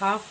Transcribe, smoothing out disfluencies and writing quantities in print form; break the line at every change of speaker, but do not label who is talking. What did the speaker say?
½